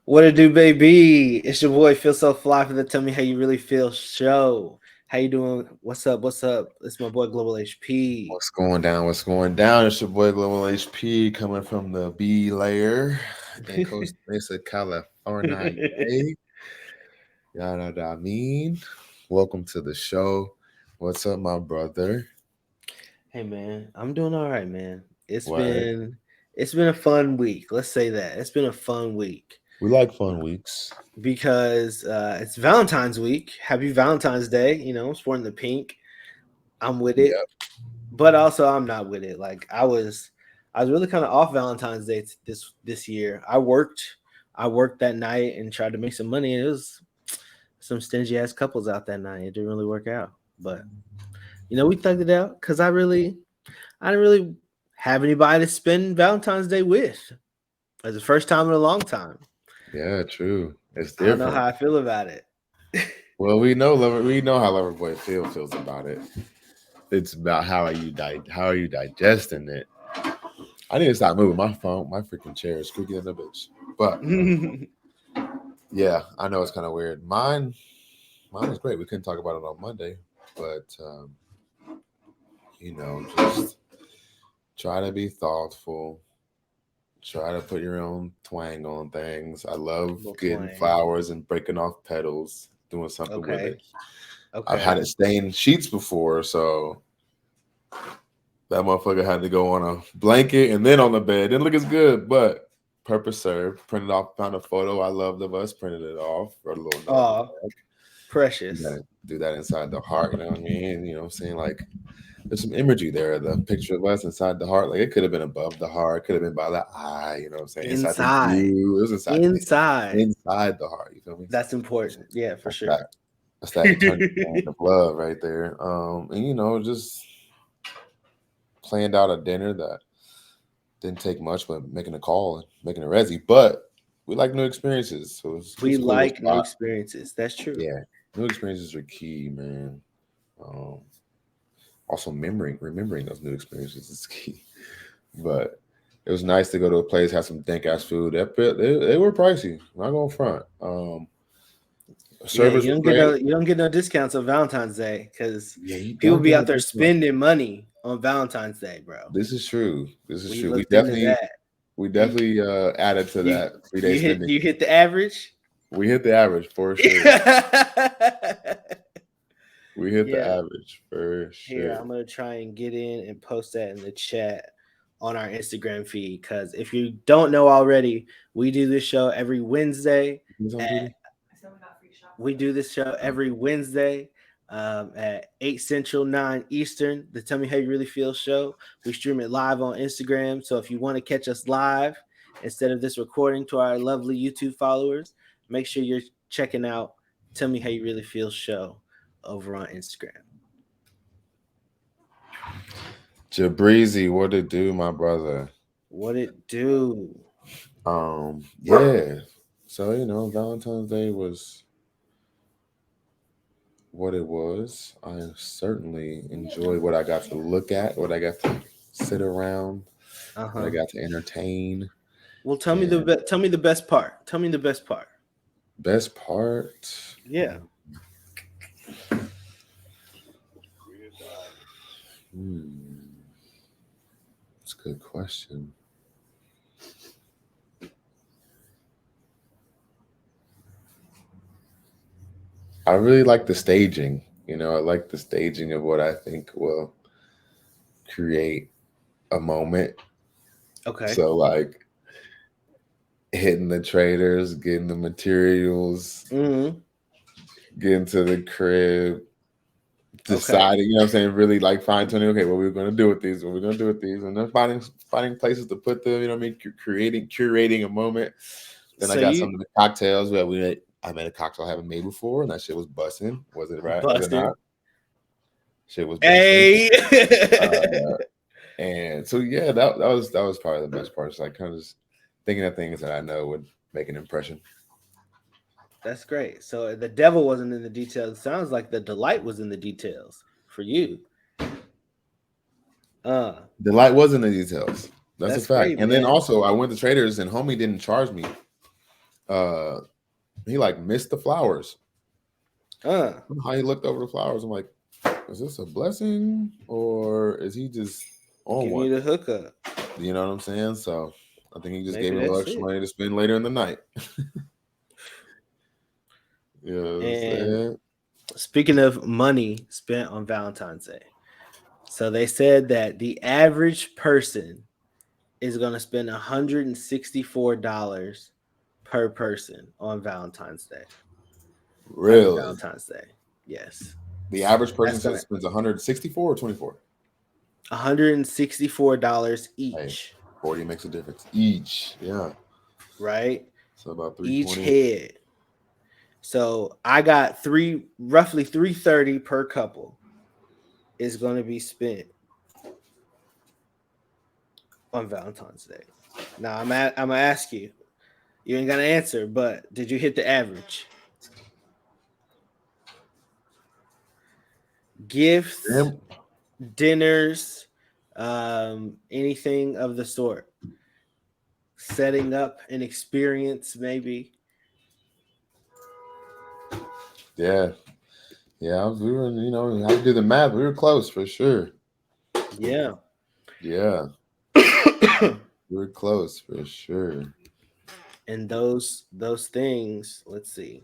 What it do, baby? It's your boy Feel So Fly for the Tell Me How You Really Feel show. How you doing? What's up? What's up? It's my boy Global HP. What's going down? What's going down? It's your boy Global HP coming from the B layer in Costa Mesa, California. Y'all know what I mean? Welcome to the show. What's up, my brother? Hey man, I'm doing all right, man. It's What? been it's been a fun week. Let's say that. It's been a fun week We like fun weeks. because it's Valentine's week. Happy Valentine's Day. I'm sporting the pink. I'm with it. Yep. But also I'm not with it. Like I was really kind of off Valentine's Day this year. I worked that night and tried to make some money, and it was some stingy ass couples out that night. It didn't really work out. But we thugged it out because I didn't really have anybody to spend Valentine's Day with. It was the first time in a long time. Yeah, true. It's I don't know different. how I feel about it. Well, we know how Loverboy feels about it. It's about how are you digesting it. I need to stop moving my phone. My freaking chair is squeaky in the bitch. But yeah, I know it's kind of weird. Mine was great. We couldn't talk about it on Monday, but just try to be thoughtful. Try to put your own twang on things. I love Little getting twang. flowers and breaking off petals, doing something with Okay. it. I've had Okay. it stain sheets before, so that motherfucker had to go on a blanket and then on the bed. Didn't look as good, but purpose served. Printed off, found a photo I loved of us, printed it off, wrote a little note on the Oh, back. Do precious. that, do that inside the heart, you know what I mean? You know what I'm saying? Like there's some imagery there. The picture of us inside the heart, like it could have been above the heart, could have been by the eye, you know what I'm saying? Inside the Inside. view, it was Inside. inside the heart, you feel me? That's important. Yeah, for That's sure. that that's that eternal bond of love right there. And just planned out a dinner that didn't take much, but making a call and making a resi. But we like new experiences, so We it's a cool little like new spot. experiences. That's true. Yeah, new experiences are key, man. Um, Also, remembering those new experiences is key. But it was nice to go to a place, have some dank ass food. They were pricey. Not going front. Yeah, Service was great. you don't get no discounts on Valentine's Day because Yeah, you people don't be get no out there discount. spending money on Valentine's Day, bro. This is true. This is We true. looked into that. We You definitely added to you that 3 day spending. you hit the average. We hit the average for sure. Yeah, We hit the average for here sure. I'm gonna try and get in and post that in the chat on our Instagram feed because if you don't know already, we do this show every Wednesday You something, at sweetie? we do this show every Wednesday at 8 Central, 9 Eastern. The Tell Me How You Really Feel show. We stream it live on Instagram. So if you want to catch us live instead of this recording to our lovely YouTube followers, make sure you're checking out Tell Me How You Really Feel show over on Instagram. Jabrizi, what it do, my brother? What it do? Yeah. So Valentine's Day was what it was. I certainly enjoyed what I got to look at, what I got to sit around, Uh what I huh. got to entertain. Well, And tell me the best part. Tell me the best part. best part, Yeah. hmm, that's a good question. I really like the staging. I like the staging of what I think will create a moment. Okay. So like hitting the traders, getting the materials, Mm-hmm. getting to the crib, Okay. deciding, I'm saying, really like fine tuning, okay, what we're gonna do with these, what we're gonna do with these, and then finding places to put them, I mean, curating a moment. Then I So got some you of the cocktails where I made a cocktail I haven't made before, and that shit was busting. Was it right? Was it busting. not? Shit was busting. Hey. Uh, and so yeah, that was probably the best part. It's like kind of just thinking of things that I know would make an impression. That's great. So the devil wasn't in the details. It sounds like the delight was in the details for you. Uh, The light was in the details. That's a that's fact. great, And then man. also I went to Traders and homie didn't charge me uh, he like missed the flowers. Uh, How he looked over the flowers, I'm like, is this a blessing or is he just on Giving one? you the hookup. You know what I'm saying? So I think he just gave Maybe me a little that's extra it. money to spend later in the night. You know what I'm And saying? speaking of money spent on Valentine's Day, so they said that the average person is going to spend $164 per person on Valentine's Day. Happy Really? Valentine's Day. Yes. The average person That's says gonna spends 164 or 24. $164 Hey, each, 40 makes a difference each. Yeah. right? So about Each 320. head. So I got roughly 330 per couple is going to be spent on Valentine's Day. Now I'm gonna ask you. You ain't got to answer, but did you hit the average? Gifts, Damn. dinners, anything of the sort. Setting up an experience, maybe. Yeah. Yeah. We were, you know, I had to do the math. We were close for sure. Yeah. Yeah. We were close for sure. And those things, let's see.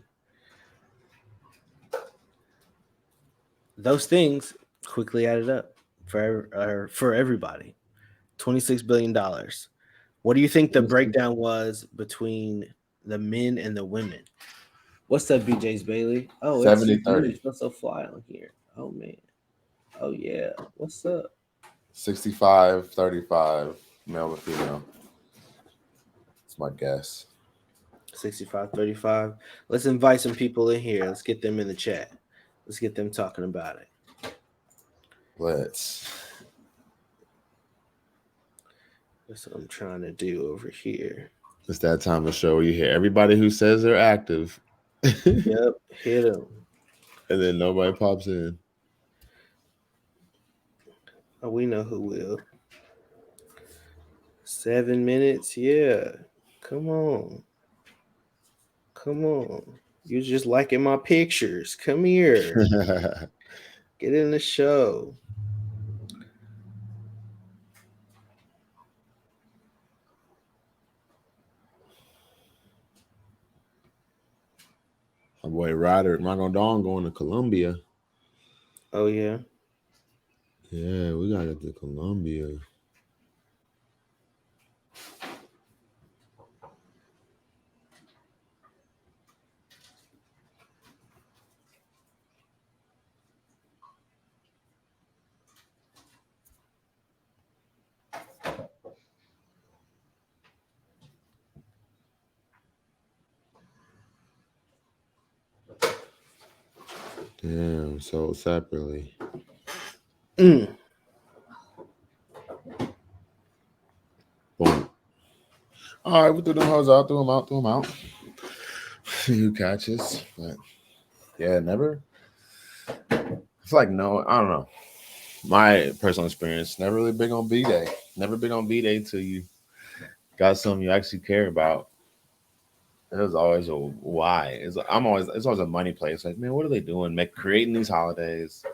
Those things quickly added up for everybody. $26 billion. What do you think the breakdown was between the men and the women? What's up, BJ's Bailey? Oh, it's 70 just you. 30. You're supposed to fly on here. Oh man. Oh yeah. What's up? 65 35, male to female. That's my guess. 65-35. Let's invite some people in here. Let's get them in the chat. Let's get them talking about it. Let's. That's what I'm trying to do over here. It's that time of show where you hear everybody who says they're active. And Yep. Hit them. then nobody pops in. Oh, we know who will. 7 minutes. Yeah. Come on. Come on. You just liking my pictures. Come here. Get in the show. My boy Ryder, Margo Dawn going to Columbia. Oh yeah. Yeah, we gotta get to Columbia. Damn, so separately. Mm. Boom. All right, we threw them hoes out, threw them out, threw them out. Few catches, but yeah, never. It's like no, I don't know. My personal experience, never really big on B Day. Never big on B Day till you got something you actually care about. It was always a why. It's always a money play. It's like, man, what are they doing? Creating these holidays.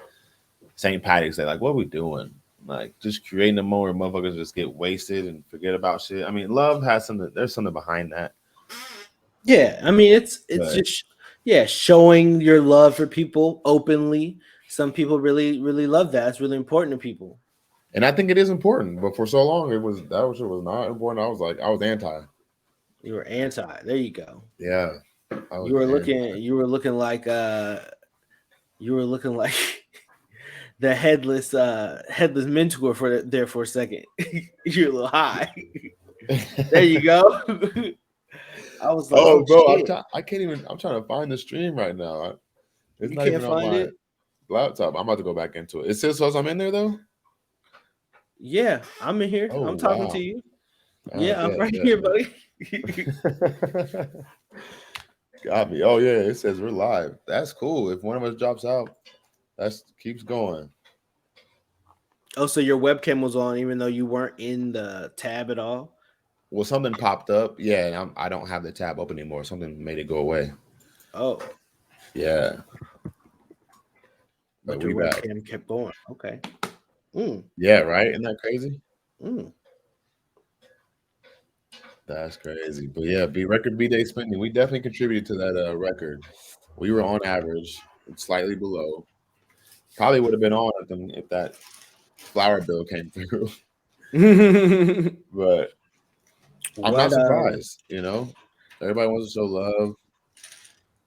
St. Patrick's Day, like what are we doing? Like just creating a moment where motherfuckers just get wasted and forget about shit. I mean, love has something. There's something behind that. Yeah, I mean it's But just showing your love for people openly. Some people really love that. It's really important to people. and I think it is important. But for so long, shit was not important. I was anti. You were anti. There you go. Yeah, I was You were anti. looking you were looking like the headless mentor there for a second. You're a little high. There you go. I was like, Oh, oh bro, shit. I can't even. I'm trying to find the stream right now. It's You not can't even on find my it? laptop. I'm about to go back into it. It says I'm in there though. Yeah, I'm in here. Oh I'm talking to wow. you. All right, Yeah, I'm bet, right bet, here, buddy. bet. Got me. Oh yeah, it says we're live. That's cool. If one of us drops out, that keeps going. Oh, so your webcam was on even though you weren't in the tab at all? Well, something popped up. Yeah, and I don't have the tab open anymore. Something made it go away. Oh, Yeah, but but your we back. webcam kept going. Okay. Mm, Yeah, right. Isn't that crazy? mm. That's crazy. But yeah, B record B day spending. We definitely contributed to that record. We were on average, slightly below. Probably would have been on if that flower bill came through. But I'm What not surprised. Everybody wants to show love.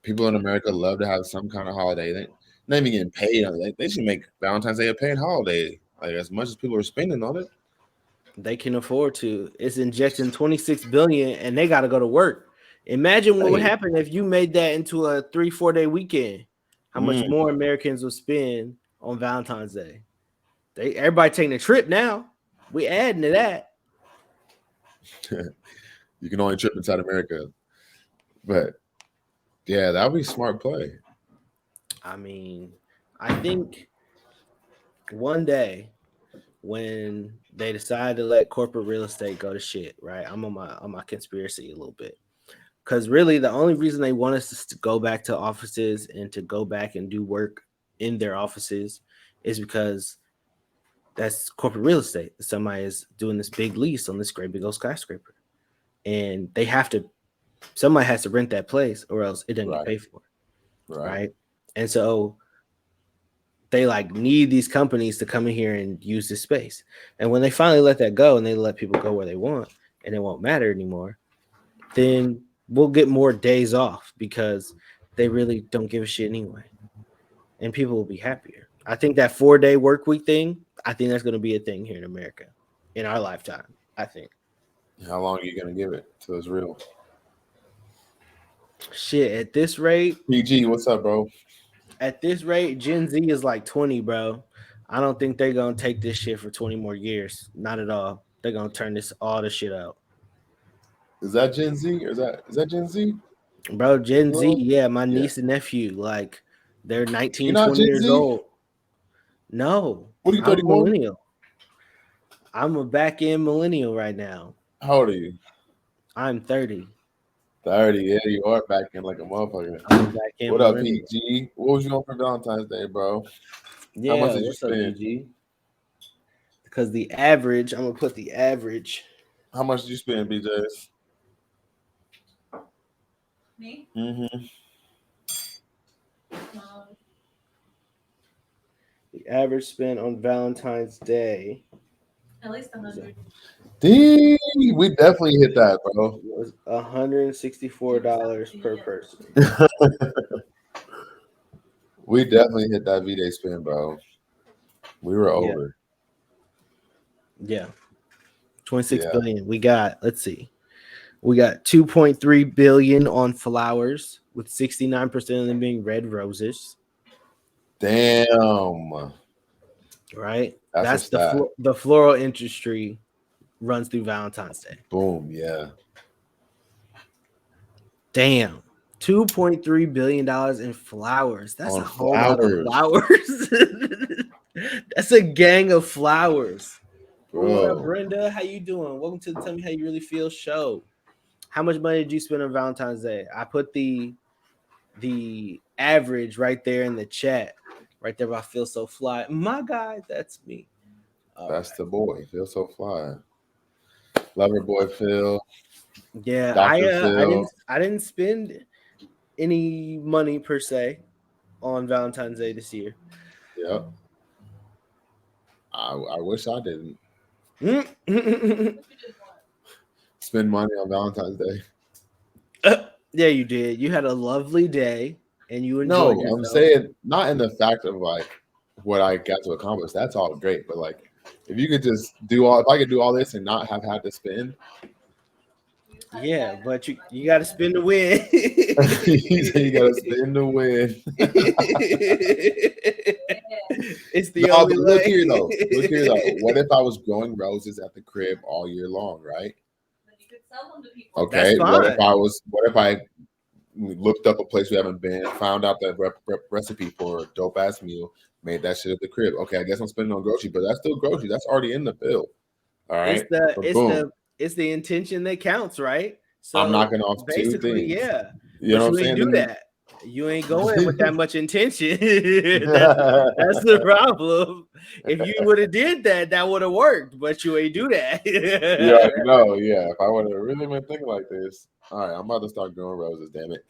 People in America love to have some kind of holiday. They not even getting paid on it. They should make Valentine's Day a paid holiday. Like as much as people are spending on it. they can afford to? It's injecting 26 billion and they got to go to work. Imagine what would Hey, happen if you made that into a 3-4 day weekend. How much mm, more Americans would spend on Valentine's Day? Everybody taking a trip now. We adding to that. you can only trip inside America. But yeah, that would be smart play. I mean, I think one day when they decide to let corporate real estate go to shit, right? I'm on my conspiracy a little bit. Because really, the only reason they want us to go back to offices and to go back and do work in their offices is because that's corporate real estate. Somebody is doing this big lease on this great big old skyscraper, and somebody has to rent that place, or else it doesn't get Right. paid for, Right. right? And so they like need these companies to come in here and use this space. And when they finally let that go and they let people go where they want, and it won't matter anymore, then we'll get more days off because they really don't give a shit anyway. And people will be happier. I think that 4-day work week thing, I think that's going to be a thing here in America in our lifetime. I think. How long are you gonna give it till it's real? Shit, PG, what's up, bro? at this rate, Gen Z is like 20, bro. I don't think they're going to take this shit for 20 more years. Not at all. They're going to turn all the shit out. Is that Gen Z or is that Gen Z? Bro, Gen Z, Hello? yeah, my Yeah. niece and nephew, like they're You're 19, not 20 Gen years Z? old. No, What are you, I'm a 31? millennial. I'm a back end millennial right now. How old are you? I'm 30. 30. Yeah, you are back in like a motherfucker. I'm a back end What up, millennial. PG? What was you on for Valentine's Day, bro? How much Yeah, did you what's up, spend? BG? Because the average, I'm gonna put the average. How much did you spend, BJs? Me? Mm-hmm. The average spend on Valentine's Day At least 100. Dang, we definitely hit that, bro. was $164 per person. We definitely hit that V-Day spin, bro. We were Yeah, over. yeah. 26 Yeah. billion. Let's see. We got 2.3 billion on flowers, with 69% of them being red roses. Damn. Right? That's a That's stat. the floral industry runs through Valentine's Day. Boom. Yeah. Damn. $2.3 billion in flowers. That's a On whole lot of flowers, flowers. That's a gang of flowers. Well, what up, bro. Brenda? How you doing? Welcome to the Tell Me How You Really Feel show. How much money did you spend on Valentine's Day? I put the average right there in the chat. Right there, I feel so fly. My guy, that's me. All That's right. the boy. Feel so fly. Lover boy Phil. Yeah, Dr. Phil. I didn't spend any money per se on Valentine's Day this year. Yep. I wish I didn't Mm. What you did what? spend money on Valentine's Day. Yeah, you did. You had a lovely day and you enjoyed No, I'm yourself. saying not in the fact of like what I got to accomplish. That's all great. But like if you could just if I could do all this and not have had to spend, You just had a Yeah, bad but night. you got to spend the win. you gotta spend to win. Yeah. It's the No, only but look here way. though. Look here though. What if I was growing roses at the crib all year long, right? Then you could sell them to people. That's Okay. fine. What if I looked up a place we haven't been, found out the recipe for a dope ass meal, made that shit at the crib. Okay, I guess I'm spending on grocery, but that's still grocery. That's already in the bill. All It's right. the But it's boom. the it's the intention that counts, right? I'm So knocking off two basically, things. yeah. You But know you what I'm ain't saying? do that. You ain't go in with that much intention. That's the problem. If you would have did that, that would have worked. But you ain't do that. You already know, yeah. If I would have really been thinking like this, all right, I'm about to start growing roses, damn it.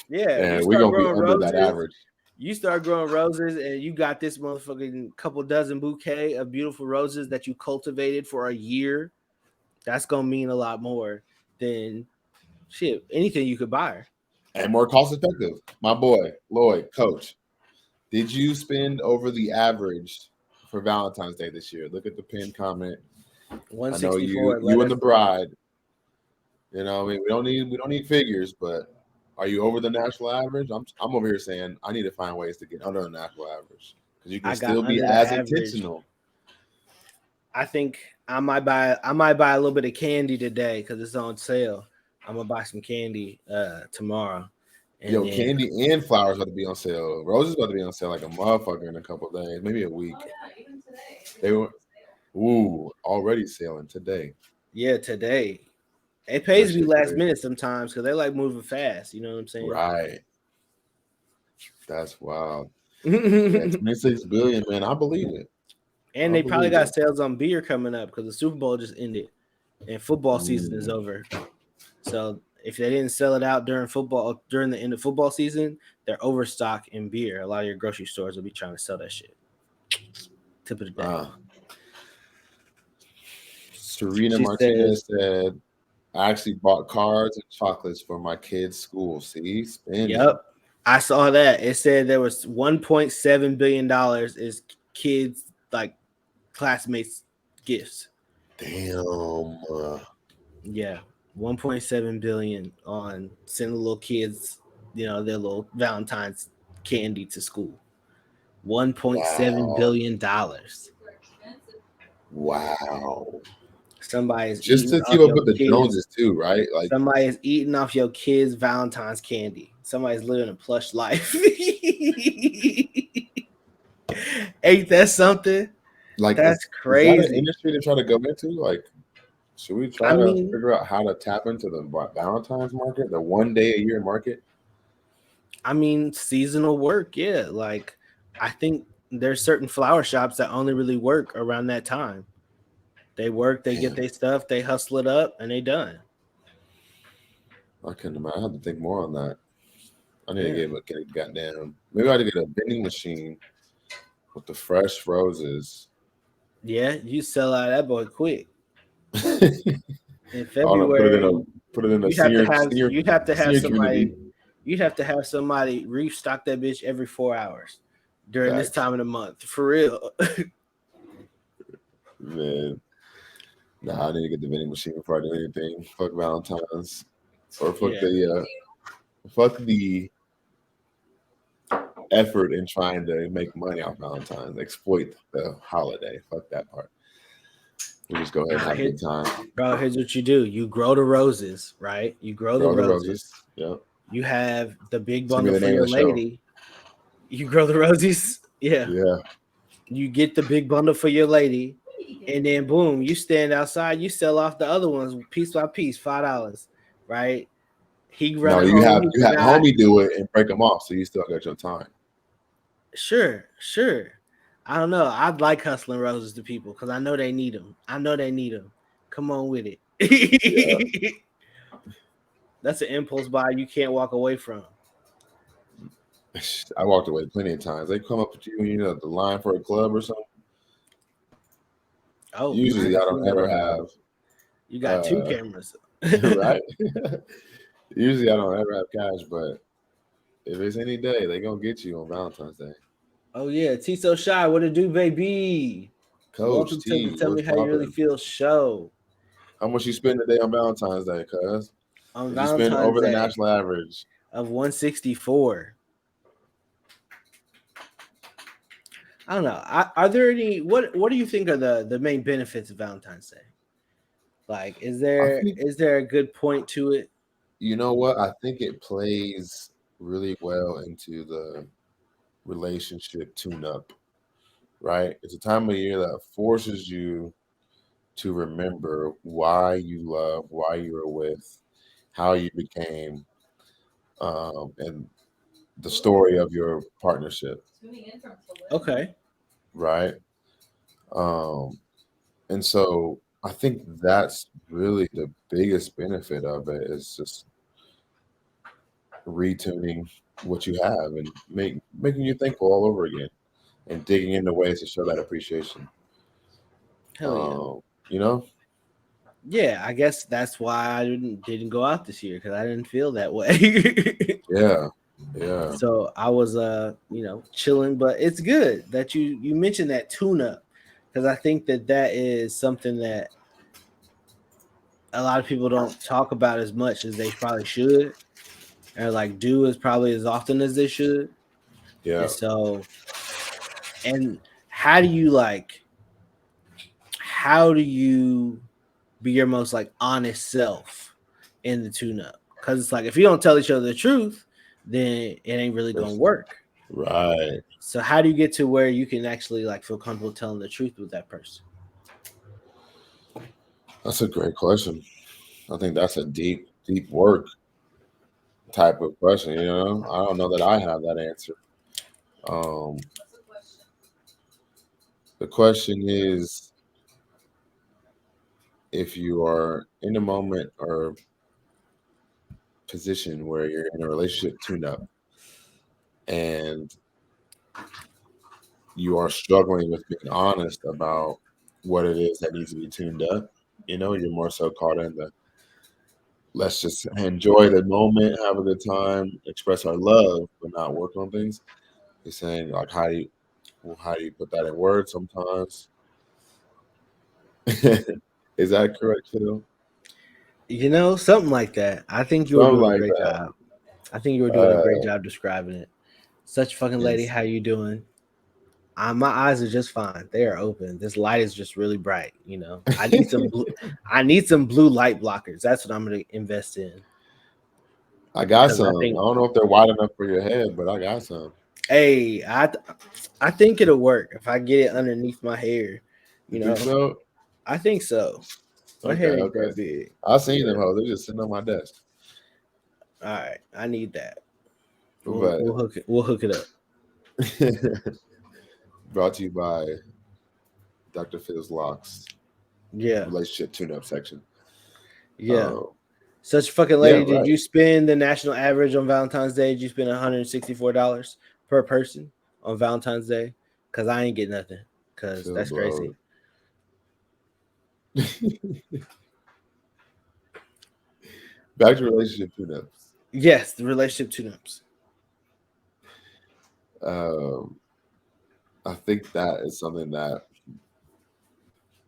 Yeah, you And we're start gonna be growing under that roses. average. You start growing roses, and you got this motherfucking couple dozen bouquet of beautiful roses that you cultivated for a year. That's gonna mean a lot more than shit anything you could buy. And more cost effective. My boy, Lloyd, coach. Did you spend over the average for Valentine's Day this year? Look at the pinned comment. I know 164. you and the bride. You know, I mean, we don't need figures, but are you over the national average? I'm over here saying I need to find ways to get under the national average because you can I got still be under the as average. intentional. I think I might buy a little bit of candy today because it's on sale. I'm gonna buy some candy tomorrow. And Yo, then, candy and flowers about to be on sale. Roses about to be on sale like a motherfucker in a couple of days, maybe a week. Oh yeah, even today. They were already selling today. yeah, today. It pays That me shit last crazy. minute sometimes because they like moving fast. You know what I'm saying? Right. That's wild. Yeah, And 26 billion, man. I believe it. they probably got sales on beer coming up because the Super Bowl just ended and football season is over. So if they didn't sell it out during the end of football season, they're overstocked in beer. A lot of your grocery stores will be trying to sell that shit. Tip of the day. Serena She Martinez said, I actually bought cards and chocolates for my kids' school. See, spending. Yep. I saw that. It said there was $1.7 billion is kids, like classmates' gifts. Damn. Yeah. 1.7 billion on sending little kids, their little Valentine's candy to school. $1.7 billion. Super expensive. Wow. Somebody's Just eating to off keep up your with the kids. Joneses too, right? Like Somebody is eating off your kids' Valentine's candy. Somebody's living a plush life. Ain't that something? Like That's is that an crazy. industry to try to go into? Like, should we try to figure out how to tap into the Valentine's market, the 1 day a year market? I mean, seasonal work, yeah. Like, I think there's certain flower shops that only really work around that time. They work, they get their stuff, they hustle it up, and they done. I couldn't imagine. I have to think more on that. I need to get a goddamn. Maybe I ought to get a vending machine with the fresh roses. Yeah, you sell out that boy quick. In February, put it in a you'd have to have somebody. You'd have to have somebody restock that bitch every 4 hours during this time of the month, for real. Man, nah, I need to get the vending machine before I do anything. Fuck Valentine's, or fuck the effort in trying to make money off Valentine's. Exploit the holiday. Fuck that part. We just go ahead and have a good time. Bro, here's what you do. You grow the roses, right? You grow the roses. Yeah. You have the big bundle for your lady. You grow the roses. Yeah. Yeah. You get the big bundle for your lady. And then boom, you stand outside, you sell off the other ones piece by piece, $5, right? You have homie do it and break them off, so you still got your time. Sure. I don't know. I'd like hustling roses to people because I know they need them. Come on with it. Yeah. That's an impulse buy you can't walk away from. I walked away plenty of times. They come up to you when you're at the line for a club or something. Oh, usually I don't ever have. You got 2 cameras, right? Usually I don't ever have cash, but if it's any day, they gonna get you on Valentine's Day. Oh yeah, T so shy. What it do, baby? Coach welcome to Tell Me How You Really Feel show. How much you spend today on Valentine's Day, cuz? On Valentine's you spend over the national average of 164. I don't know. Are there any? What do you think are the main benefits of Valentine's Day? Like, is there a good point to it? You know what? I think it plays really well into the relationship tune-up, right? It's a time of year that forces you to remember why you love, why you were with, how you became, and the story of your partnership, Tuning in from Okay. right? Um, and so I think that's really the biggest benefit of it is just retuning what you have and making you thankful all over again and digging into ways to show that appreciation. Hell yeah. Um, you know, Yeah, I guess that's why I didn't go out this year because I didn't feel that way. yeah, yeah, So I was chilling, but it's good that you mentioned that tune up because I think that is something that a lot of people don't talk about as much as they probably should, or like do as probably as often as they should. yeah. And so, and how do you like? How do you be your most like honest self in the tune up? Because it's like if you don't tell each other the truth, then it ain't really gonna That's work. right. So how do you get to where you can actually like feel comfortable telling the truth with that person? That's a great question. I think that's a deep, deep work type of question. You know, I don't know that I have that answer. Um, What's the question? the question is if you are in a moment or position where you're in a relationship tune up and you are struggling with being honest about what it is that needs to be tuned up. You know, you're more so caught in the let's just enjoy the moment, have a good time, express our love, but not work on things. He's saying like how do you put that in words sometimes? Is that correct, Phil? Something like that. I think you were Something doing a like great that. job. I think you were doing a great Uh, job describing it. Such a fucking lady, yes. how you doing? My eyes are just fine. They are open. This light is just really bright. I need some blue. I need some blue light blockers. That's what I'm gonna invest in I got because I some. I think, don't know if they're wide enough for your head, but I got some. hey, I think it'll work if I get it underneath my hair. You You think know, so? I think so. My Okay, hair ain't okay. that big. I've seen them Yeah. hoes. They're just sitting on my desk. All right. I need that. We'll But we'll hook it. We'll hook it up. brought to you by Dr. Phil's Locks Yeah. relationship tune-up section. Yeah. Um, Such a fucking yeah, lady. Did right. you spend the national average on Valentine's Day? Did you spend $164 per person on Valentine's Day? Cause I ain't get nothing. Cause Phil that's crazy. blow. Back to relationship tune-ups. Yes, the relationship tune-ups. Um, I think that is something that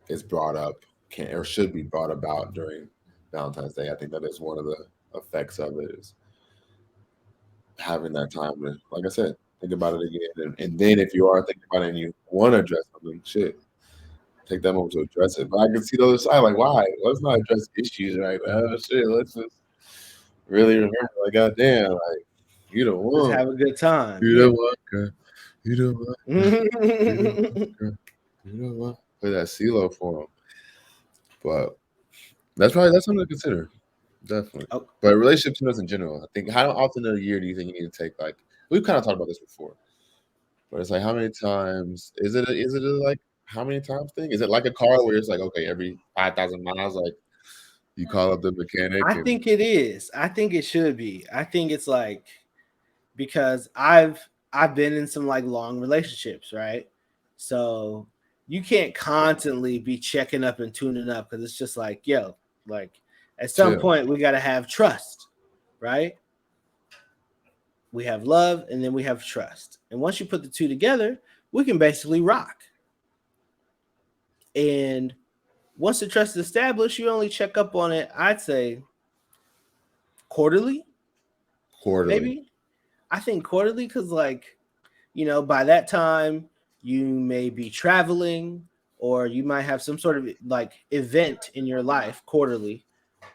is brought up can or should be brought about during Valentine's Day. I think that is one of the effects of it is having that time to, like I said, think about it again. And then if you are thinking about it and you want to address something, shit, take that moment to address it. But I can see the other side, like, why? Let's not address issues right now. Shit, let's just really remember, like, goddamn, like, you the Just one. have a good time. You Yeah. the one, girl. You the one, girl. You the one, girl. You the one. Play that CeeLo for him. But that's something to consider. Definitely. Oh, But relationship to us in general, I think how often in a year do you think you need to take like we've kind of talked about this before, but it's like how many times is it like how many times thing? Is it like a car where it's like okay every 5,000 miles like you call up the mechanic I and think it is. I think it should be. I think it's like because I've been in some like long relationships, right? So you can't constantly be checking up and tuning up because it's just like, yo, like at some chill? point we gotta have trust, right? We have love and then we have trust. And once you put the two together, we can basically rock. And once the trust is established, you only check up on it, I'd say quarterly, Quarterly. maybe. I think quarterly because like by that time you may be traveling or you might have some sort of like event in your life quarterly,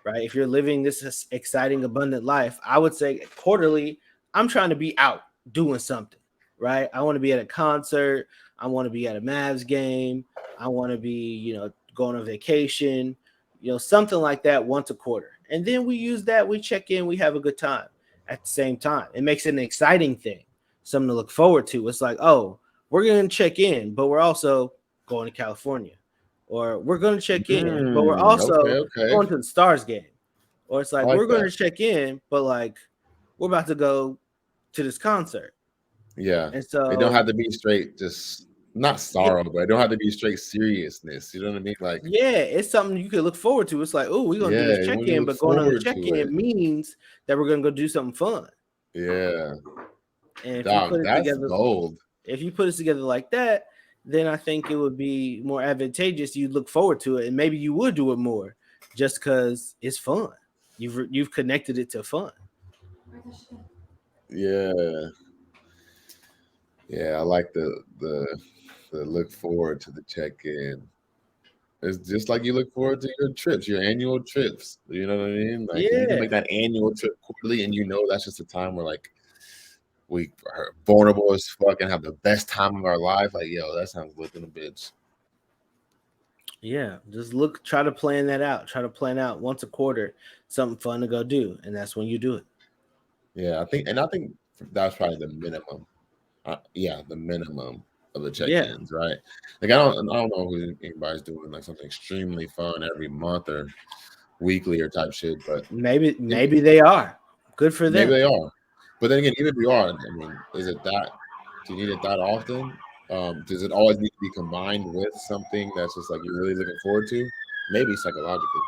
right? If you're living this exciting, abundant life, I would say quarterly, I'm trying to be out doing something, right? I want to be at a concert. I want to be at a Mavs game. I want to be, go on a vacation, something like that once a quarter. And then we use that, we check in, we have a good time at the same time. It makes it an exciting thing, something to look forward to. It's like, oh, we're going to check in, but we're also going to California. Or we're going to check in, but we're also Okay. going to the Stars game. Or it's like, I like we're going that. to check in, but like, we're about to go to this concert. Yeah. And It don't so, have to be straight, just not sorrow, but it don't have to be straight seriousness. You know what I mean? Like, yeah, it's something you could look forward to. It's like, oh, we're going to do yeah, this when you check-in, look but going on the forward to it. check-in means that we're going to go do something fun. Yeah. And if you Dog, put it that's together, gold. if you put it together like that, then I think it would be more advantageous. You'd look forward to it, and maybe you would do it more, just because it's fun. You've connected it to fun. Yeah. Yeah, I like the look forward to the check-in. It's just like you look forward to your trips, your annual trips. You know what I mean? Like if you can Yeah, make that annual trip quarterly, and that's just a time where like we are vulnerable as fuck and have the best time of our life. Like, yo, that sounds lit in a bitch. yeah. Just try to plan that out. Try to plan out once a quarter something fun to go do, and that's when you do it. Yeah, I think that's probably the minimum. Yeah, the minimum of the Yeah, check-ins, right? Like I don't know who anybody's doing like something extremely fun every month or weekly or type shit, but maybe they are good for maybe them. they are. But then again, even if you are, I mean, is it that? Do you need it that often? Does it always need to be combined with something that's just like you're really looking forward to? Maybe psychologically,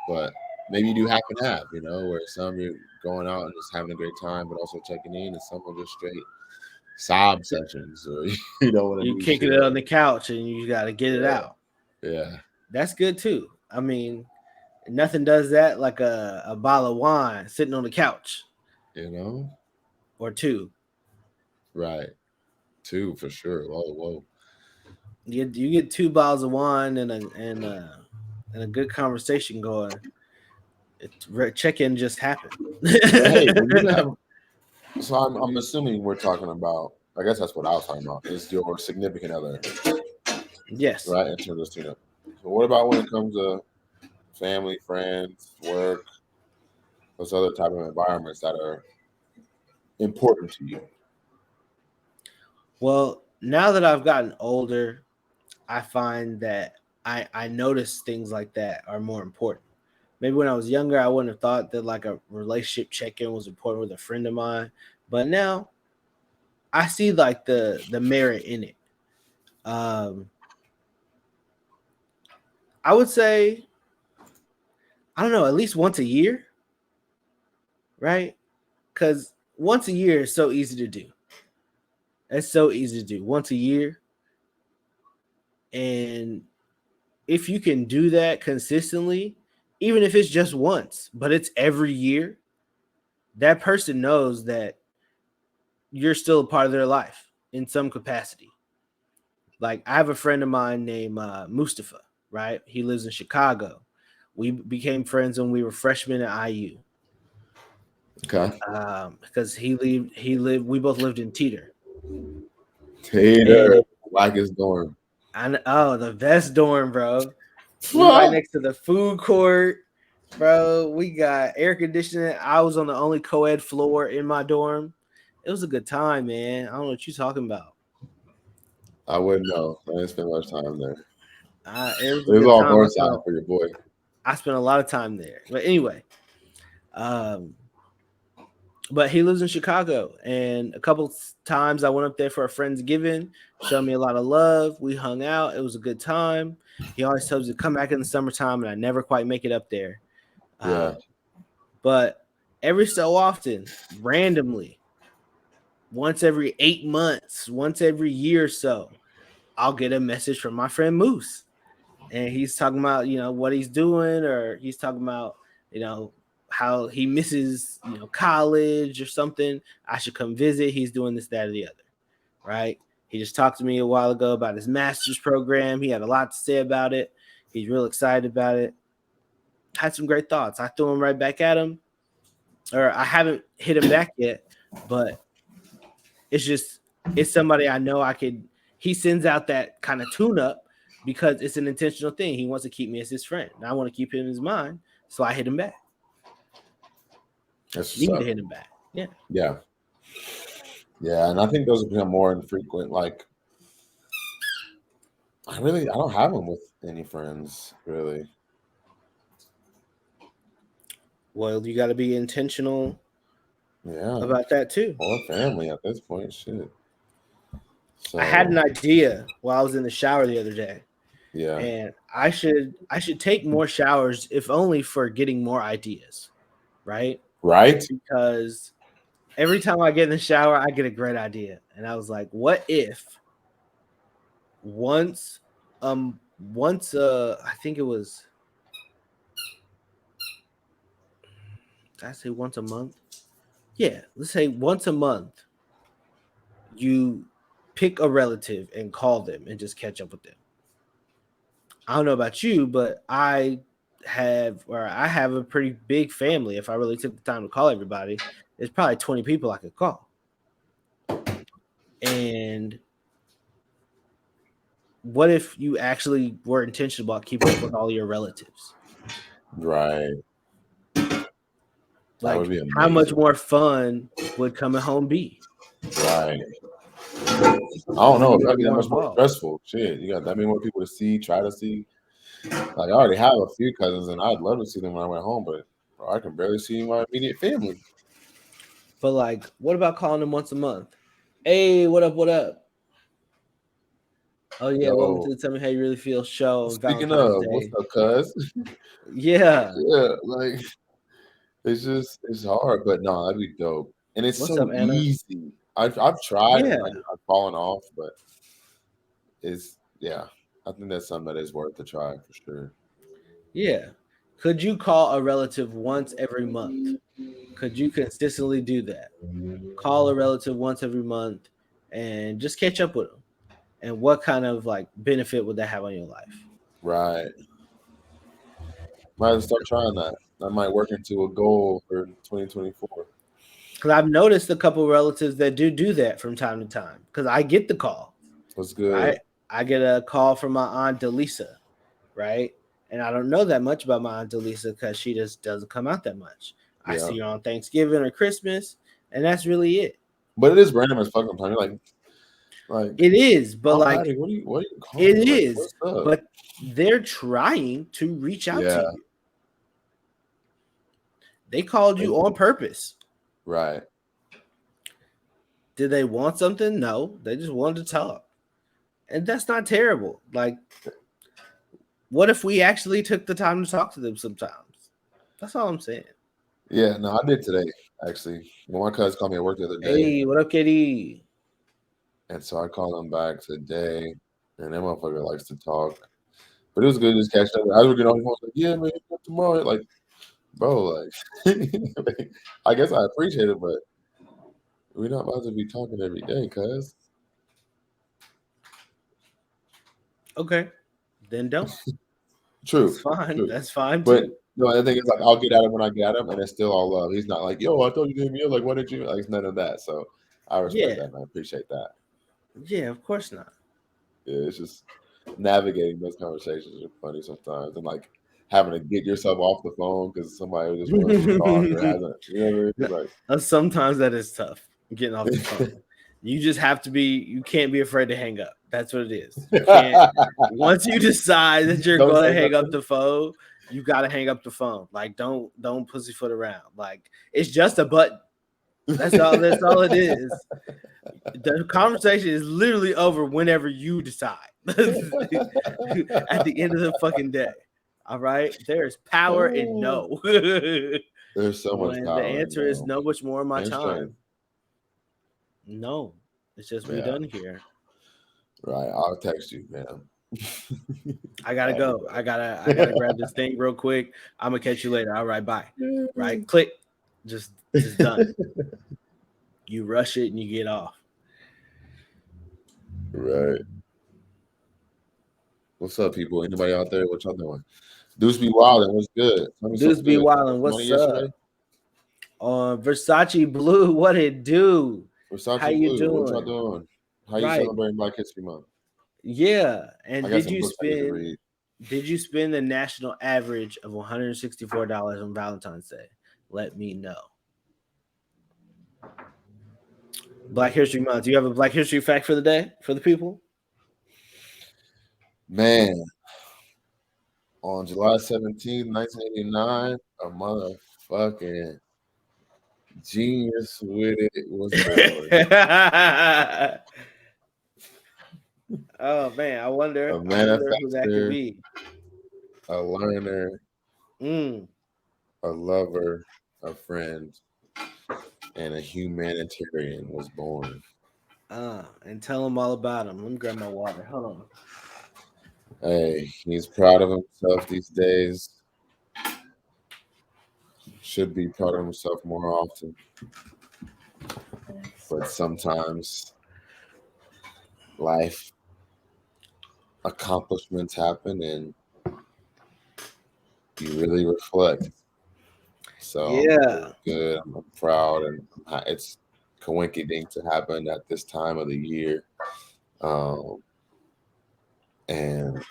but maybe you do half and half. Where some you're going out and just having a great time, but also checking in, and some are just straight sob sessions, or you don't want to You do kicking shit. it on the couch, and you got to get it Yeah, out. yeah, That's good too. I mean, nothing does that like a bottle of wine sitting on the couch you know, or two. right. Two for sure. Whoa, whoa. You get two bottles of wine and a good conversation going. Check in just happened. But hey, when you have, so I'm assuming we're talking about. I guess that's what I was talking about. Is your significant other, Yes. right? In terms of So what about when it comes to family, friends, work, those other type of environments that are important to you? Well, now that I've gotten older, I find that I notice things like that are more important. Maybe when I was younger, I wouldn't have thought that like a relationship check in was important with a friend of mine, but now I see like the merit in it. Um, I would say I don't know, at least once a year, right? Because once a year is so easy to do. It's so easy to do once a year, and if you can do that consistently, even if it's just once, but it's every year, that person knows that you're still a part of their life in some capacity. Like I have a friend of mine named Mustafa, right? He lives in Chicago. We became friends when we were freshmen at IU. Okay. Because we both lived in Teeter. Tater, And blackest dorm. the best dorm, bro. We right Fuck. next to the food court, bro. We got air conditioning. I was on the only co-ed floor in my dorm. It was a good time, man. I don't know what you're talking about. I wouldn't know. I didn't spend much time there. It was It a was good all time. north side for your boy. I spent a lot of time there. But anyway, um, but he lives in Chicago, and a couple times I went up there for a friendsgiving. Showed me a lot of love. We hung out. It was a good time. He always tells me to come back in the summertime, and I never quite make it up there. Yeah. But every so often, randomly, once every 8 months, once every year or so, I'll get a message from my friend Moose. And he's talking about, what he's doing, or he's talking about, how he misses, college or something. I should come visit. He's doing this, that, or the other. Right. He just talked to me a while ago about his master's program. He had a lot to say about it. He's real excited about it. Had some great thoughts. I threw him right back at him. Or I haven't hit him back yet, but it's somebody I know I could. He sends out that kind of tune up because it's an intentional thing. He wants to keep me as his friend. And I want to keep him in his mind, so I hit him back. That's Need what's to up. hit him back. Yeah. Yeah. Yeah, and I think those become more infrequent. Like, I don't have them with any friends, really. Well, you got to be intentional Yeah. about that too. Or family at this point, shit. So I had an idea while I was in the shower the other day, yeah. and I should take more showers, if only for getting more ideas, right? Right? Because every time I get in the shower, I get a great idea, and I was like, what if once I think it was, did I say once a month? Yeah, let's say once a month you pick a relative and call them and just catch up with them. I don't know about you, but I have a pretty big family. If I really took the time to call everybody, there's probably 20 people I could call. And what if you actually were intentional about keeping up with all your relatives? Right. That Like, would be how much amazing. more fun would coming home be? Right. I don't know. It might be that More much more involved. stressful. Shit. You got that many more people to see, try to see. Like, I already have a few cousins, and I'd love to see them when I went home, but bro, I can barely see my immediate family. But like, what about calling them once a month? Hey, what up? What up? Oh yeah, welcome to Yo, the Tell Me How You Really Feel show on speaking Valentine's of, what's Day. up, cuz? Yeah. Yeah, like it's hard, but no, that'd be dope. And it's What's so up, Anna? easy. I've tried and Yeah. I've fallen off, but yeah. I think that's something that is worth a try for sure. Yeah. Could you call a relative once every month? Could you consistently do that? Call a relative once every month and just catch up with them. And what kind of like benefit would that have on your life? Right. Might have to start trying that. That might work into a goal for 2024. Because I've noticed a couple relatives that do that from time to time. Because I get the call, What's good? right? I get a call from my aunt Delisa, right? And I don't know that much about my aunt Delisa because she just doesn't come out that much. I Yeah. see her on Thanksgiving or Christmas, and that's really it. But it is random as fuck sometimes. You're like, It is, but oh like Patty, what are you calling me? it Like, is, what's up? but they're trying to reach out to Yeah, you. They called you on purpose. right. Did they want something? No, they just wanted to talk. And that's not terrible. Like, what if we actually took the time to talk to them sometimes? That's all I'm saying. Yeah, no, I did today, actually. Well, my cousin called me at work the other day, Hey, what up, Katie? and so I called him back today, and that motherfucker likes to talk. But it was good to just catch up. I was getting on the phone, like, yeah, man, come tomorrow. Like, bro, like, I guess I appreciate it, but we're not about to be talking every day, cuz. Okay, then don't. True, That's fine. true. That's fine But too. no, the thing is, like, I'll get at him when I get at him, and it's still all love. He's not like, yo, I thought you did me. Like, why did you? Like, it's none of that. So I respect Yeah, that, man. I appreciate that. yeah, of course not. Yeah, it's just navigating those conversations are funny sometimes, and like having to get yourself off the phone because somebody just wants to talk or hasn't. You know what I mean? It's like, Sometimes that is tough getting off the phone. You just have to be, you can't be afraid to hang up. That's what it is. You can't, once you decide that you're don't going say to hang up nothing. the phone, you got to hang up the phone. Like, don't pussyfoot around. Like, it's just a button. That's all it is. The conversation is literally over whenever you decide. At the end of the fucking day. All right. There's power in no. There's so much When the power in answer is no no much more of my and strength. time. No. It's just we Yeah. done here. Right. I'll text you, man. I gotta go. I gotta grab this thing real quick. I'm gonna catch you later. All right, bye. Right, click. Just done. You rush it and you get off. Right. What's up, people? Anybody out there? What y'all doing? Deuce be wildin'. What's good? Tell me Deuce something be good. wildin'. Money What's yesterday? up? Versace Blue, what it do? Versace How you Blue. What y'all doing? doing? How you Right. celebrating Black History Month? Yeah. And I got some books I need to read. did you spend the national average of $164 on Valentine's Day? Let me know. Black History Month. Do you have a Black History fact for the day for the people? Man, on July 17th, 1989, a motherfucking genius with it was born. Oh man, I A wonder who that could manufacturer, be. a learner, Mm. a lover, a friend, and a humanitarian was born. And tell them all about him. Let me grab my water. Hold on. Hey, he's proud of himself these days. Should be proud of himself more often. But sometimes life accomplishments happen and you really reflect. So I'm Yeah. feeling good. I'm proud, and it's coinciding to happen at this time of the year. And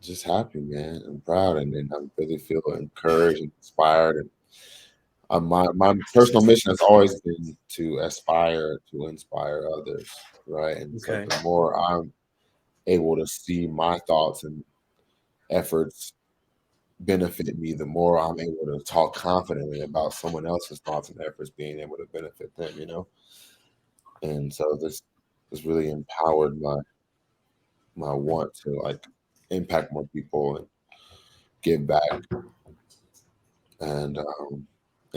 just happy, man. I'm proud, and I really feel encouraged and inspired. And my personal mission has always been to aspire to inspire others, right? And so Okay. the more I'm able to see my thoughts and efforts benefit me, the more I'm able to talk confidently about someone else's thoughts and efforts being able to benefit them, you know? And so this really empowered my want to like impact more people and give back and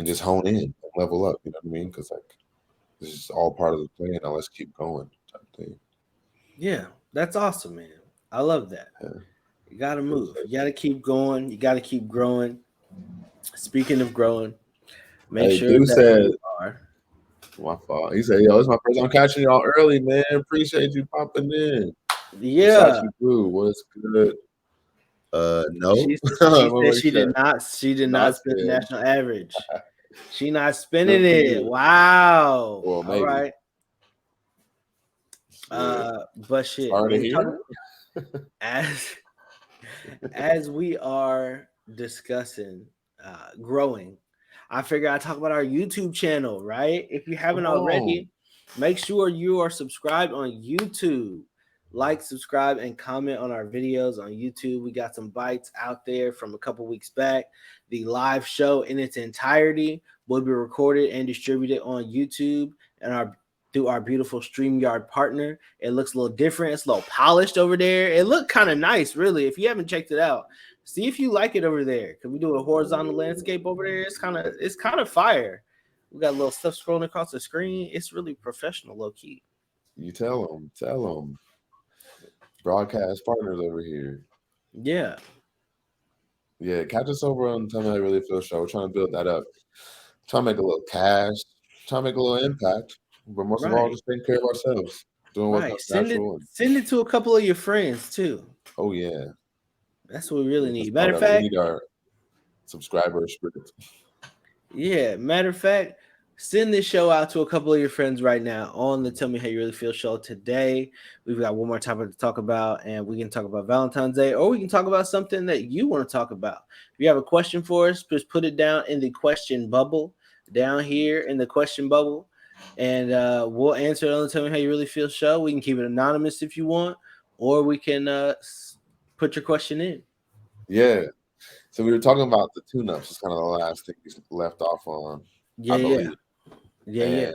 just hone in and level up, you know what I mean? Because like this is all part of the plan. Now let's keep going type thing. Yeah. That's awesome, man. I love that. Yeah. You gotta move. You gotta keep going. You gotta keep growing. Speaking of growing, make Hey, sure dude that said, you are. my fault. He said, yo, it's my first time catching y'all early, man. Appreciate you popping in. Yeah. Versace Blue, what's good? No. She What said was that? she did not Not spend the spin. national average. She not spending Good for it. you. Wow. Well, All maybe. right. Shit. But shit, Sorry to when we talk hear. as as we are discussing growing, I figure I talk about our YouTube channel, right? If you haven't Come on. already, make sure you are subscribed on YouTube. Like, subscribe, and comment on our videos on YouTube. We got some bites out there from a couple weeks back. The live show in its entirety will be recorded and distributed on YouTube and through our beautiful StreamYard partner. It looks a little different. It's a little polished over there. It looked kind of nice, really. If you haven't checked it out, see if you like it over there. Can we do a horizontal landscape over there? It's kind of fire. We got a little stuff scrolling across the screen. It's really professional, low key. You tell them. Broadcast partners over here. Yeah. Yeah, catch us over on Tell Me How You Really Feel show. We're trying to build that up. Trying to make a little cash. Trying to make a little impact. But most of all, Right. just taking care of ourselves. Doing what Right. comes Send natural. it to a couple of your friends too. Oh, yeah. That's what we really That's need. part Matter of of it. We fact, need our subscriber spirit. yeah. Matter of fact, send this show out to a couple of your friends right now on the Tell Me How You Really Feel show today. We've got one more topic to talk about, and we can talk about Valentine's Day, or we can talk about something that you want to talk about. If you have a question for us, just put it down in the question bubble down here in the question bubble, and we'll answer it on the Tell Me How You Really Feel show. We can keep it anonymous if you want, or we can put your question in. Yeah. So we were talking about the tuneups. It's kind of the last thing we left off on, Yeah, I yeah, believe. yeah, And yeah.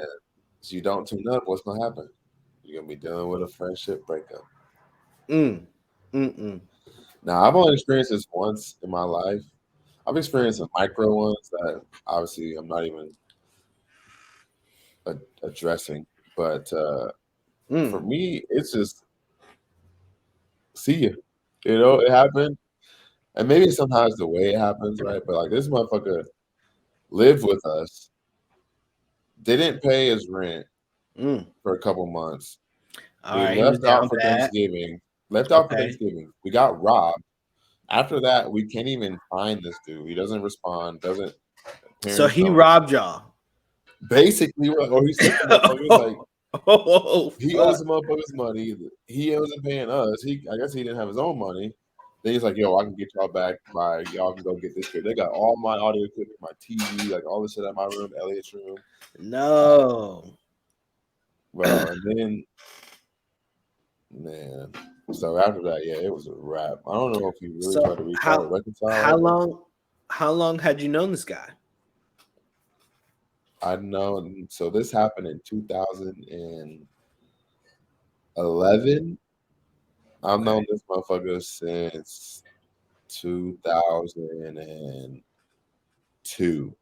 so you don't tune up, what's going to happen? You're going to be dealing with a friendship breakup. Now, I've only experienced this once in my life. I've experienced some micro ones that obviously I'm not even addressing. But for me, it's just see you. You know, it happened. And maybe sometimes the way it happens, right? But like this motherfucker lived with us, didn't pay his rent for a couple months. All We right, he was left out down for bad. Thanksgiving. Okay. We got robbed. After that, we can't even find this dude. He doesn't respond. So Parents he don't. robbed y'all. Basically, or he sent the motherfuckers like Oh, He fuck. owes the motherfuckers money. He wasn't paying us. I guess he didn't have his own money. Then he's like, "Yo, I can get y'all back by y'all can go get this shit." They got all my audio equipment, my TV, like all the shit at my room, Elliot's room, No. bro. And then, man, so after that, yeah, it was a wrap. I don't know if he really tried to So reach out, reconcile. how ever. long had you known this guy? I know. So this happened in 2011. I've known this motherfucker since 2002.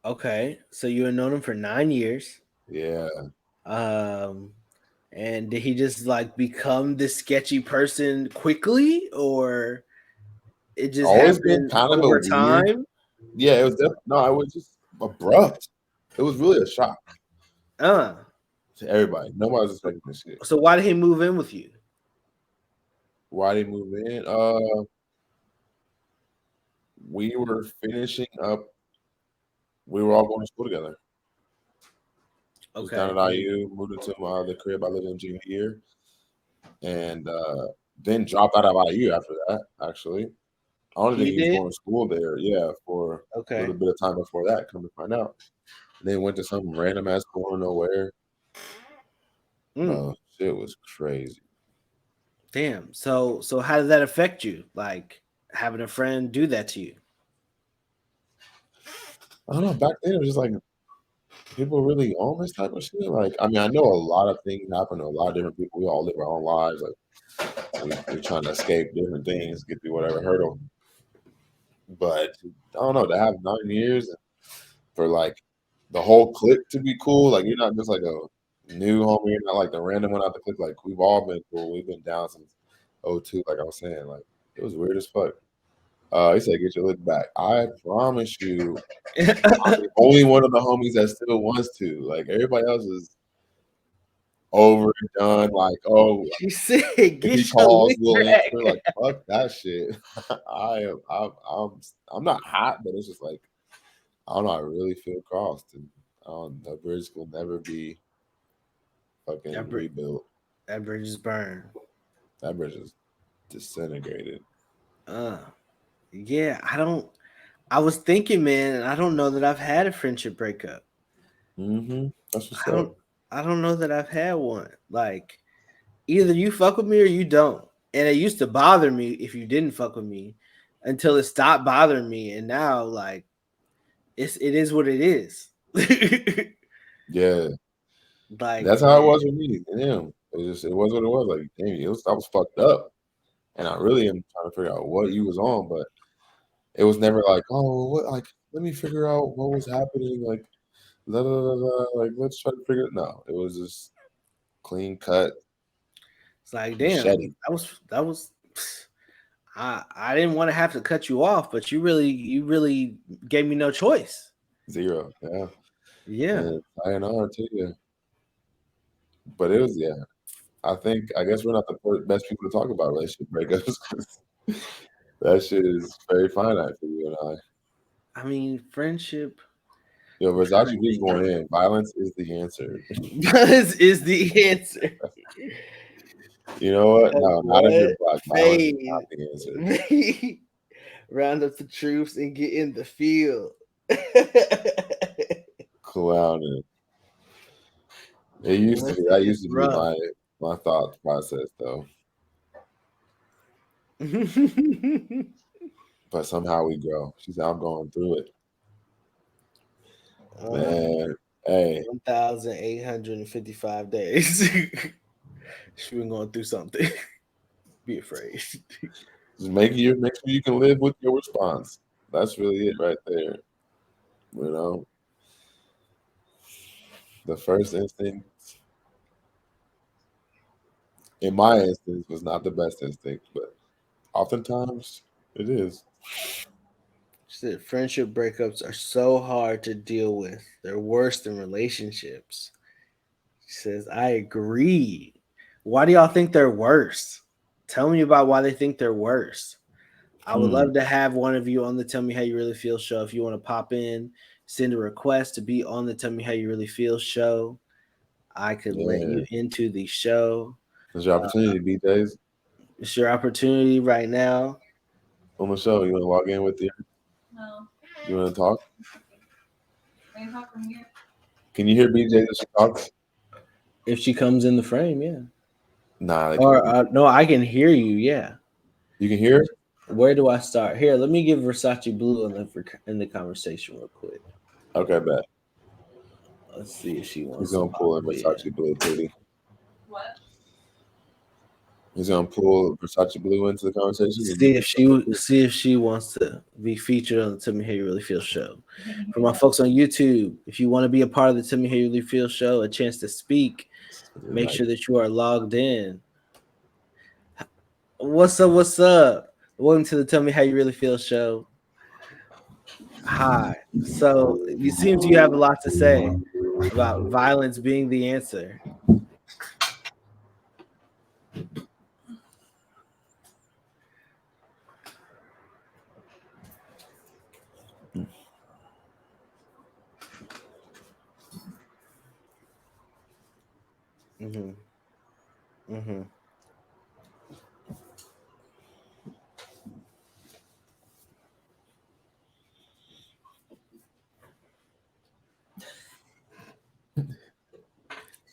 Okay. So you had known him for 9 years. Yeah. And did he just like become this sketchy person quickly, or it just Always been happened kind of a over weird. time? Yeah, it was definitely no, it was just abrupt. It was really a shock to everybody. Nobody was expecting this shit. So why did he move in with you? Why did he move in? We were finishing up. We were all going to school together. Was down at IU, moved into the crib I lived in junior year, and then dropped out of IU after that. Actually, I don't think he was going to school there. Yeah, for a little bit of time before that. Come to find out, and then went to some random ass school nowhere. Bro, shit was crazy. Damn. So how did that affect you? Like having a friend do that to you? I don't know. Back then, it was just like people really on this type of shit. Like, I mean, I know a lot of things happen to a lot of different people. We all live our own lives. Like, we're trying to escape different things, get through whatever hurdle. But I don't know. To have 9 years for like the whole clique to be cool, like you're not just like a new homie. You're not like the random one out the clique. Like we've all been cool. We've been down since 02. Like I was saying, like it was weird as fuck. He said, "Get your look back." I promise you, I'm the only one of the homies that still wants to. Like everybody else is over and done. Like, oh, She said, if "Get he your calls, lick we'll back." answer. Like, fuck that shit. I'm not hot, but it's just like I don't know. I really feel crossed, and the bridge will never be fucking rebuilt. That bridge is burned. That bridge is disintegrated. Yeah, I was thinking, man, I don't know that I've had a friendship breakup. That's what's up. I don't know that I've had one. Like either you fuck with me or you don't. And it used to bother me if you didn't fuck with me until it stopped bothering me. And now like it is what it is. Yeah. Like That's how it was with me and him. It was what it was. Like, damn, I was fucked up. And I really am trying to figure out what you was on, but it was never like, oh, what like let me figure out what was happening, like la, la, la, la, like let's try to figure it. No, it was just clean cut. It's like, damn, Machete. that was I didn't want to have to cut you off, but you really gave me no choice. Zero. Yeah. Yeah. And sayonara to you. But it was I guess we're not the best people to talk about relationship breakups. That shit is very finite for you and I. I mean, friendship. Yo, Versace keeps going in. Violence is the answer. Violence is the answer. You know what? No, not in your block. Violence is not the answer. Round up the troops and get in the field. Clowning. It used to be. That used to be my thought process, though. But somehow we grow. She said, "I'm going through it." Man, hey, 1,855 days. She's been going through something. Be afraid. just make sure you can live with your response. That's really it right there. You know, the first instinct, in my instance, was not the best instinct, but oftentimes it is. She said friendship breakups are so hard to deal with. They're worse than relationships. She says, I agree. Why do y'all think they're worse? Tell me about why they think they're worse. I would love to have one of you on the Tell Me How You Really Feel show. If you want to pop in, send a request to be on the Tell Me How You Really Feel show. I could let you into the show. It's your opportunity, BJs. It's your opportunity right now. On the show, you want to log in with you? No. You want to talk? I can talk from here. Can you hear BJ as she talks? If she comes in the frame, yeah. Nah, they Or can't. no, I can hear you. Yeah. You can hear? Where do I start? Here, let me give Versace Blue in the conversation real quick. Okay, bet. Let's see if she wants. He's gonna pull in in. Versace Blue titty. What? He's gonna pull Versace Blue into the conversation. See if she wants to be featured on the Tell Me How You Really Feel show. For my folks on YouTube, if you want to be a part of the Tell Me How You Really Feel show, a chance to speak, make sure that you are logged in. What's up? What's up? Welcome to the Tell Me How You Really Feel show. Hi. So it seems you have a lot to say about violence being the answer. Mm-hmm. Mm-hmm.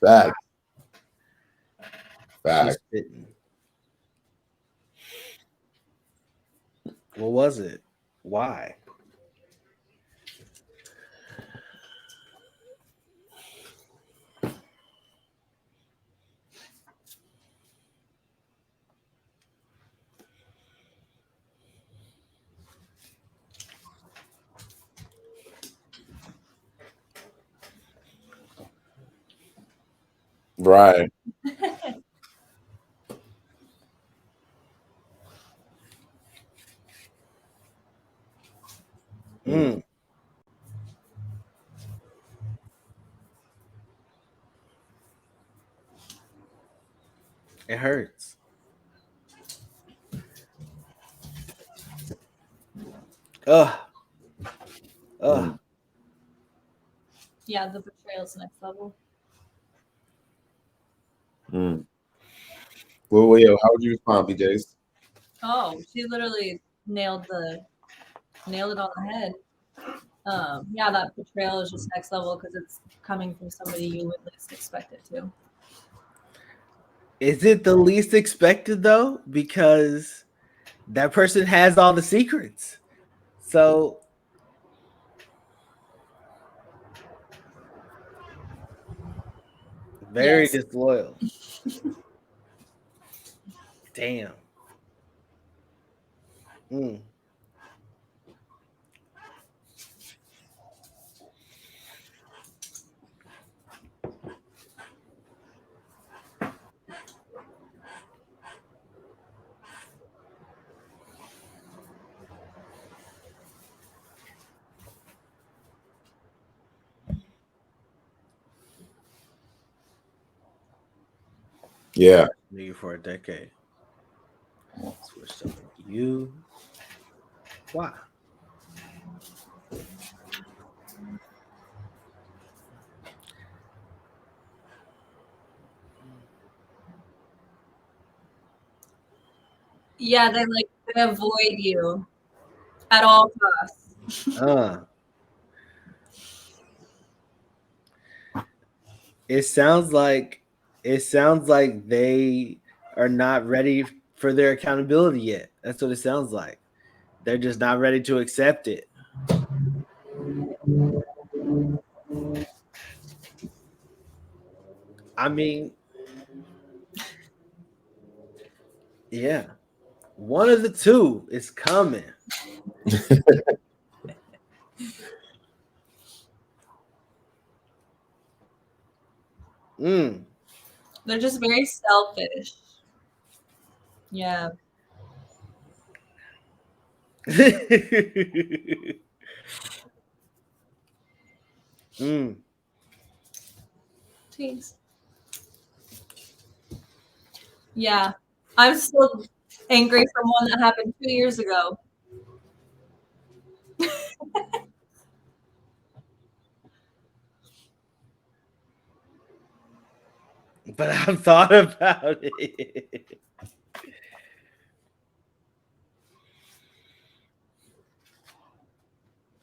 Fact. She's Fact. spitting. What was it? Why? Right. Mm. It hurts. Ugh. Ugh. Yeah, the betrayal's next level. Mm. Well, yo, how would you respond, BJs? Oh, she literally nailed it on the head. Yeah, that betrayal is just next level because it's coming from somebody you would least expect it to. Is it the least expected though? Because that person has all the secrets. So very Yes. disloyal. Damn. Mm. Yeah. Knew you for a decade. Switched up with you. Why? Yeah, they avoid you at all costs. It sounds like they are not ready for their accountability yet. That's what it sounds like. They're just not ready to accept it. I mean, yeah. One of the two is coming. Mm. They're just very selfish. Yeah. Mm. Jeez. Yeah. I'm still angry from one that happened 2 years ago. but I've thought about it.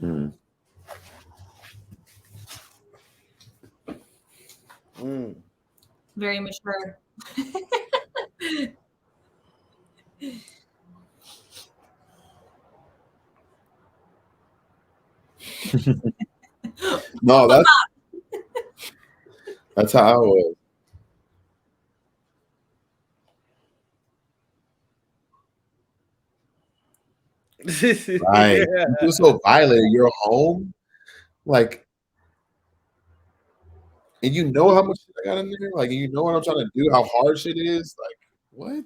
Mm. Mm. Very mature. No, that's how I was. Right. You feel so violated. You're home, like, and you know how much shit I got in there. Like, and you know what I'm trying to do, how hard shit is. Like, what?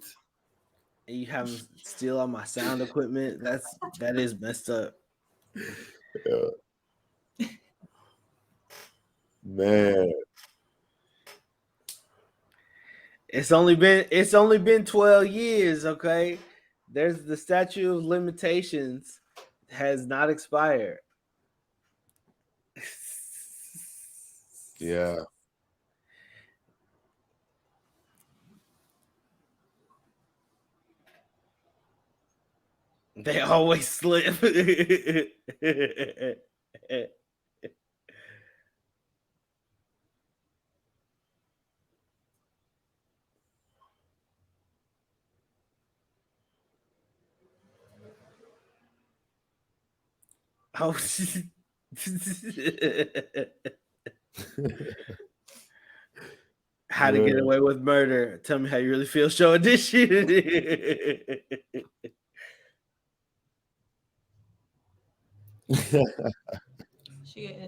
And you have them steal all my sound equipment. That is messed up. Yeah. Man. It's only been 12 years, okay? There's the statute of limitations has not expired. Yeah. They always slip. Oh, how to get Man. away with murder? Tell me how you really feel. Show this shit.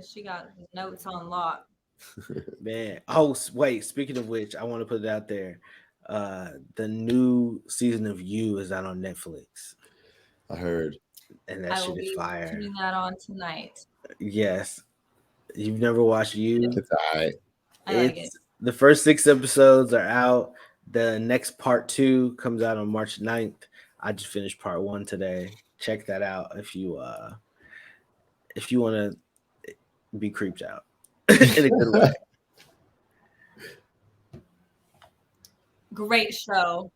She got notes on lock. Man. Oh, wait. Speaking of which, I want to put it out there. The new season of You is out on Netflix, I heard. and that I will shit is be fire. turning that on tonight. Yes, you've never watched You. It's all right. I like it. It's the first 6 episodes are out. The next part 2 comes out on March 9th. I just finished part 1 today. Check that out if you want to be creeped out in a good way. Great show.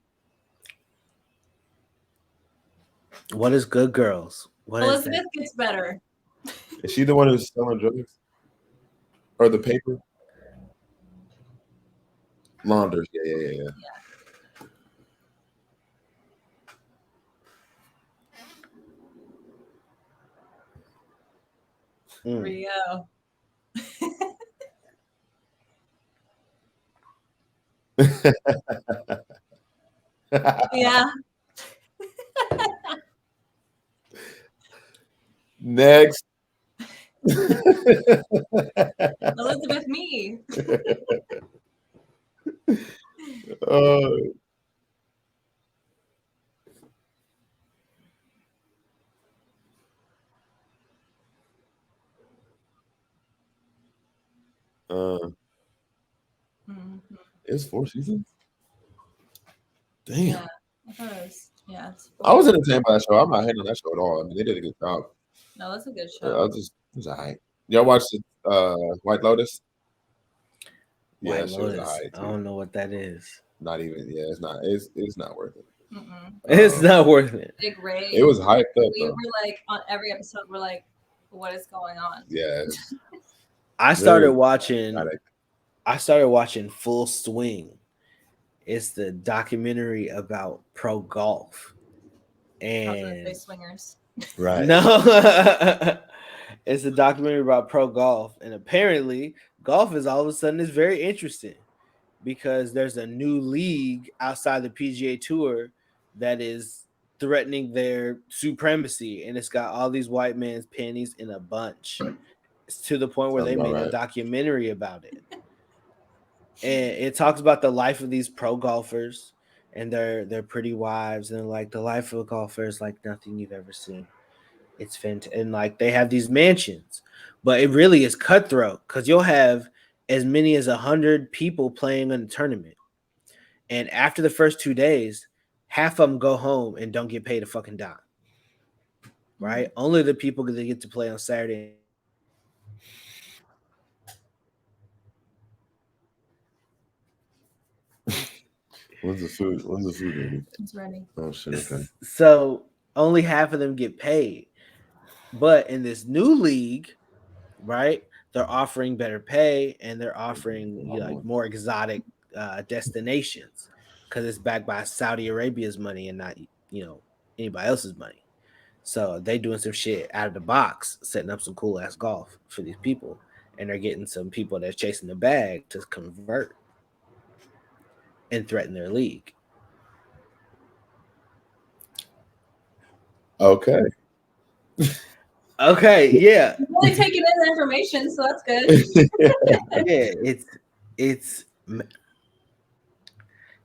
What is Good Girls? What is Elizabeth that? gets better. Is she the one who's selling drugs? Or the paper? Launders. Yeah. Mm. Rio. Yeah. Next. Elizabeth me. Oh, Mhm. it's 4 seasons? Damn. Yeah. I thought it was, yeah. It's I was entertained by that show. I'm not hating on that show at all. I mean, they did a good job. No, that's a good I show. just, it was all right. Y'all watched White Lotus? Yeah, White that shit was all Lotus. right I too. don't know what that is. Not even, yeah, it's not worth it. Mm-mm. It's not worth it. Big Ray. It was hyped up We though. were like on every episode. We're like, what is going on? Yeah. I started Really watching dramatic. Full Swing. It's the documentary about pro golf. I was gonna say And swingers. Right. no, it's a documentary about pro golf, and apparently, golf is all of a sudden is very interesting because there's a new league outside the PGA Tour that is threatening their supremacy, and it's got all these white men's panties in a bunch. It's to the point where Sounds they about made a right. documentary about it, and it talks about the life of these pro golfers and their pretty wives, and like the life of a golfer is like nothing you've ever seen. It's fantastic. And like they have these mansions, but it really is cutthroat because you'll have as many as 100 people playing in a tournament. And after the first 2 days, half of them go home and don't get paid a fucking dime. Right? Only the people that get to play on Saturday. When's the food? When's the food ready? It's ready. Oh shit! Okay. So only half of them get paid. But in this new league, right, they're offering better pay and they're offering like more exotic destinations because it's backed by Saudi Arabia's money and not anybody else's money. So they doing some shit out of the box, setting up some cool ass golf for these people, and they're getting some people that's chasing the bag to convert and threaten their league. Okay. Okay, yeah, I'm really taking in the information, so that's good. yeah, it's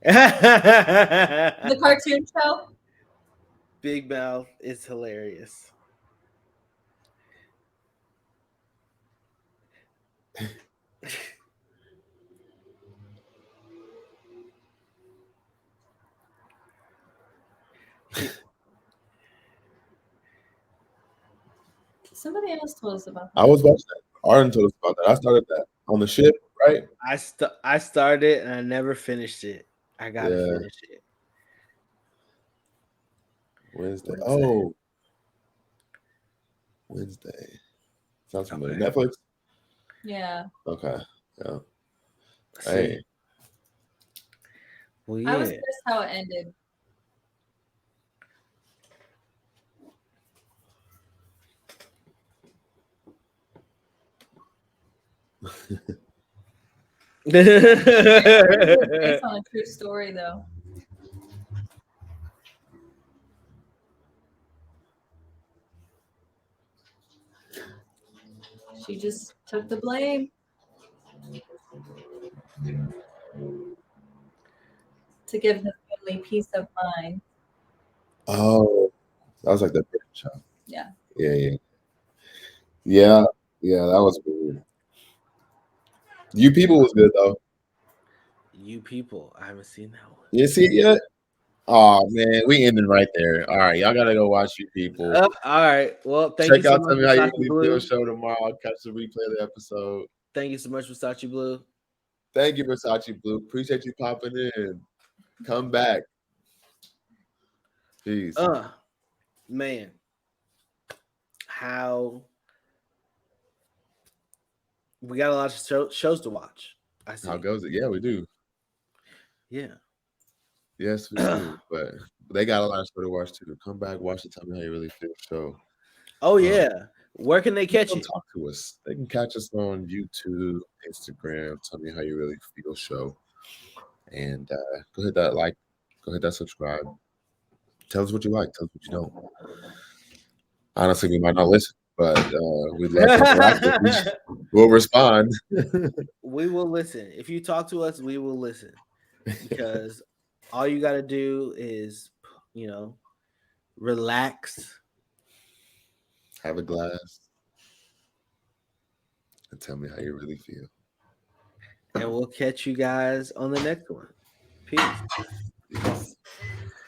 The cartoon show. Big Mouth is hilarious. Somebody else told us about I that. was watching that. Arden told us about that. I started that on the ship, right? I started and I never finished it. I gotta Yeah. finish it. Wednesday. Wednesday. Oh, Wednesday. Sounds familiar. Okay. Netflix. Yeah. Okay. Yeah. See? Hey. Well, I was yeah. pissed how it ended. It's based on a true story, though. She just took the blame to give the family peace of mind. Oh, that was like the British show. Yeah. Yeah, yeah. Yeah. Yeah, that was weird. You People was good though. You People. I haven't seen that one. You see it yet? Oh man, we ending right there. All right, y'all gotta go watch You People. All right. Well, thank Check you so out much, Tell Me How You Versace Really Feel Blue. show tomorrow. I'll catch the replay of the episode. Thank you so much, Versace Blue. Thank you, Versace Blue. Appreciate you popping in. Come back. Peace. Man, how we got a lot of shows to watch. I see. How goes it? Yeah, we do. Yeah. Yes, we do. But they got a lot of stuff to watch too. Come back, watch the Tell Me How You Really Feel show. Oh yeah. Where can they catch Come it? talk to us. They can catch us on YouTube, Instagram. Tell Me How You Really Feel show. And go hit that like. Go hit that subscribe. Tell us what you like. Tell us what you don't. Honestly, we might not listen, but we'd love to interact. We'll respond. We will listen. If you talk to us, we will listen. Because all you got to do is, relax. Have a glass. And tell me how you really feel. And we'll catch you guys on the next one. Peace. Peace.